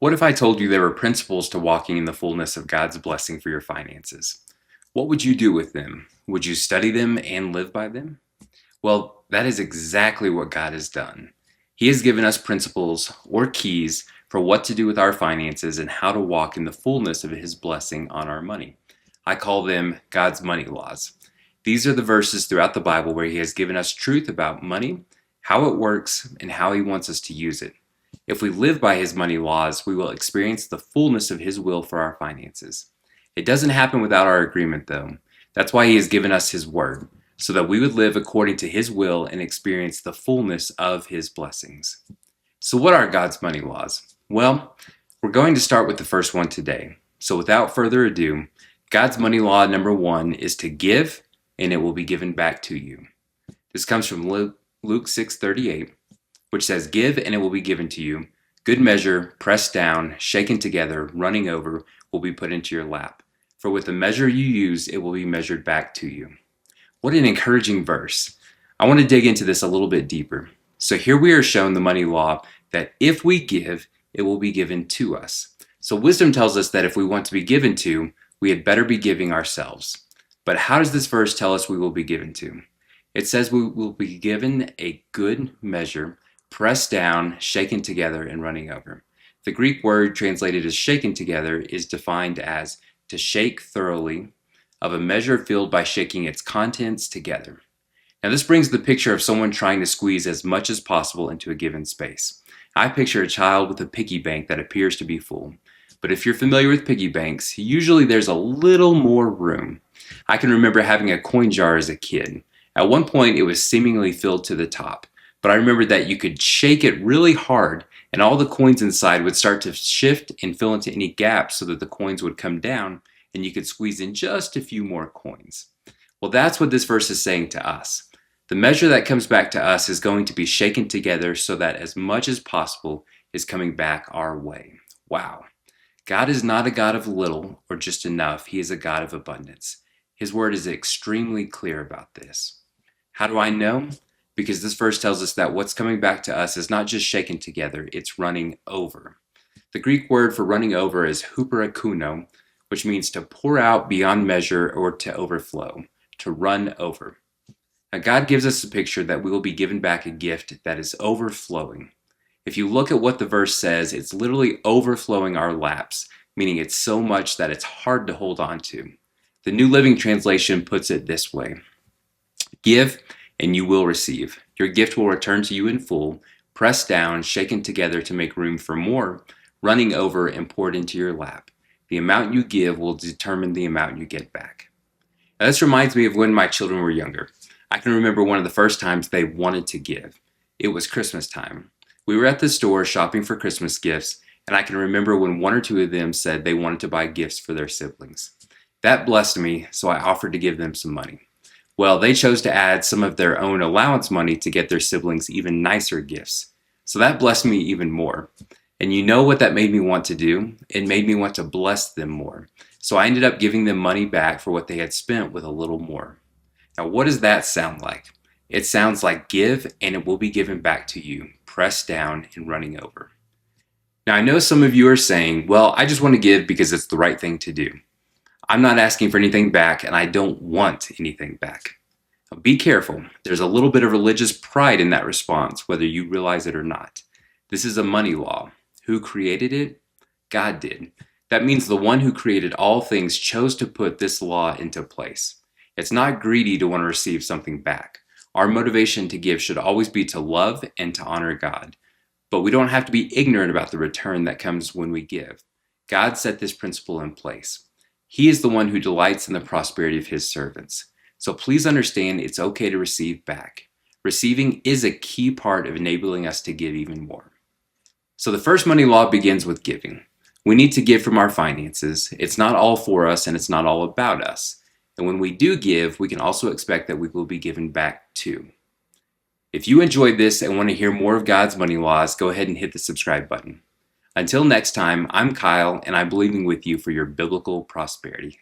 What if I told you there were principles to walking in the fullness of God's blessing for your finances? What would you do with them? Would you study them and live by them? Well, that is exactly what God has done. He has given us principles or keys for what to do with our finances and how to walk in the fullness of His blessing on our money. I call them God's money laws. These are the verses throughout the Bible where He has given us truth about money, how it works, and how He wants us to use it. If we live by His money laws, we will experience the fullness of His will for our finances. It doesn't happen without our agreement, though. That's why He has given us His word, so that we would live according to His will and experience the fullness of His blessings. So what are God's money laws? Well, we're going to start with the first one today. So without further ado, God's money law number 1 is to give, and it will be given back to you. This comes from Luke 6:38, which says, "Give, and it will be given to you. Good measure, pressed down, shaken together, running over, will be put into your lap. For with the measure you use, it will be measured back to you." What an encouraging verse. I want to dig into this a little bit deeper. So here we are shown the money law that if we give, it will be given to us. So wisdom tells us that if we want to be given to, we had better be giving ourselves. But how does this verse tell us we will be given to? It says we will be given a good measure, pressed down, shaken together, and running over. The Greek word translated as shaken together is defined as to shake thoroughly, of a measure filled by shaking its contents together. Now this brings the picture of someone trying to squeeze as much as possible into a given space. I picture a child with a piggy bank that appears to be full. But if you're familiar with piggy banks, usually there's a little more room. I can remember having a coin jar as a kid. At one point it was seemingly filled to the top. But I remember that you could shake it really hard and all the coins inside would start to shift and fill into any gaps so that the coins would come down and you could squeeze in just a few more coins. Well, that's what this verse is saying to us. The measure that comes back to us is going to be shaken together so that as much as possible is coming back our way. Wow. God is not a God of little or just enough. He is a God of abundance. His word is extremely clear about this. How do I know? Because this verse tells us that what's coming back to us is not just shaken together, it's running over. The Greek word for running over is huperakouno, which means to pour out beyond measure or to overflow, to run over. Now God gives us a picture that we will be given back a gift that is overflowing. If you look at what the verse says, it's literally overflowing our laps, meaning it's so much that it's hard to hold on to. The New Living Translation puts it this way: "Give, and you will receive. Your gift will return to you in full, pressed down, shaken together to make room for more, running over and poured into your lap. The amount you give will determine the amount you get back." Now, this reminds me of when my children were younger. I can remember one of the first times they wanted to give. It was Christmas time. We were at the store shopping for Christmas gifts, and I can remember when one or two of them said they wanted to buy gifts for their siblings. That blessed me, so I offered to give them some money. Well, they chose to add some of their own allowance money to get their siblings even nicer gifts. So that blessed me even more. And you know what that made me want to do? It made me want to bless them more. So I ended up giving them money back for what they had spent with a little more. Now, what does that sound like? It sounds like give and it will be given back to you, pressed down and running over. Now, I know some of you are saying, well, I just want to give because it's the right thing to do. I'm not asking for anything back, and I don't want anything back. Now, be careful. There's a little bit of religious pride in that response, whether you realize it or not. This is a money law. Who created it? God did. That means the one who created all things chose to put this law into place. It's not greedy to want to receive something back. Our motivation to give should always be to love and to honor God. But we don't have to be ignorant about the return that comes when we give. God set this principle in place. He is the one who delights in the prosperity of His servants. So please understand it's okay to receive back. Receiving is a key part of enabling us to give even more. So the first money law begins with giving. We need to give from our finances. It's not all for us and it's not all about us. And when we do give, we can also expect that we will be given back too. If you enjoyed this and want to hear more of God's money laws, go ahead and hit the subscribe button. Until next time, I'm Kyle, and I'm believing with you for your biblical prosperity.